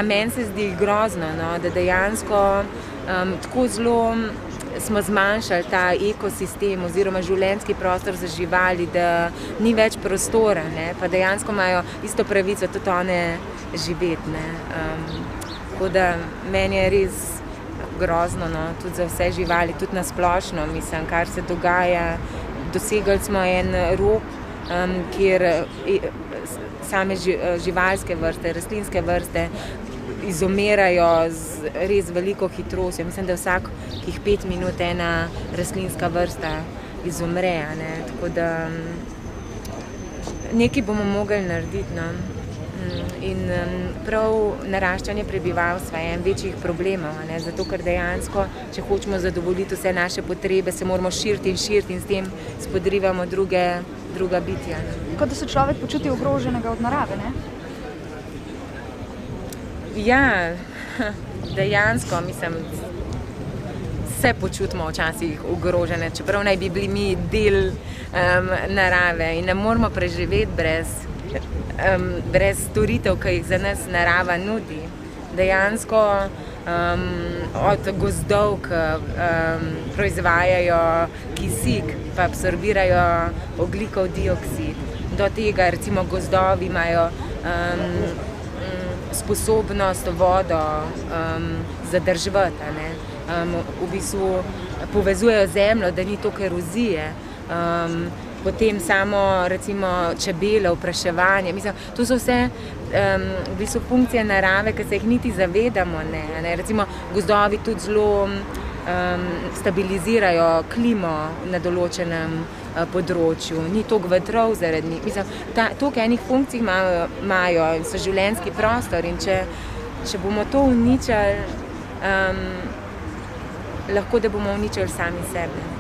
Meni se zdi grozno, no, da dejansko tako zelo smo zmanjšali ta ekosistem oziroma življenjski prostor za živali, da ni več prostora, ne, pa dejansko imajo isto pravico tudi one živeti, ne. Tako da meni je res grozno, no, tudi za vse živali, tudi na splošno, mislim, kar se dogaja. Dosegli smo en rob, kjer same živalske vrste, rastlinske vrste izumirajo z res veliko hitrostjo. Mislim, da vsakih 5 minut ena rastlinska vrsta izumre, ne. Tako da nekaj bomo mogli narediti, no. In prav naraščanje prebivalstva je en večjih problemov, ne, zato ker dejansko, če hočemo zadovoljiti vse naše potrebe, se moramo širiti in s tem spodrivamo druga bitja. Kot da se človek počuti ogroženega od narave, ne? Ja, dejansko, mislim, se počutimo včasih ogrožene, čeprav naj bi bili mi del narave in ne moramo preživeti brez storitev, ki jih za nas narava nudi. Dejansko od gozdov, ki proizvajajo kisik, pa absorbirajo ogljikov dioksid, do tega recimo gozdovi imajo sposobnost vodo zadrževati, ne. V bistvu povezujejo zemljo, da ni toliko erozije. Potem samo recimo čebele, opraševanje, mislim, to so vse v bistvu funkcije narave, ki se jih niti zavedamo, ne. Recimo gozdovi tudi zelo stabilizirajo klimo na določenem področju, ni toliko vetrov zaradi njih, mislim, toliko enih funkcij imajo in so življenjski prostor in če bomo to uničili, lahko da bomo uničili sami sebe.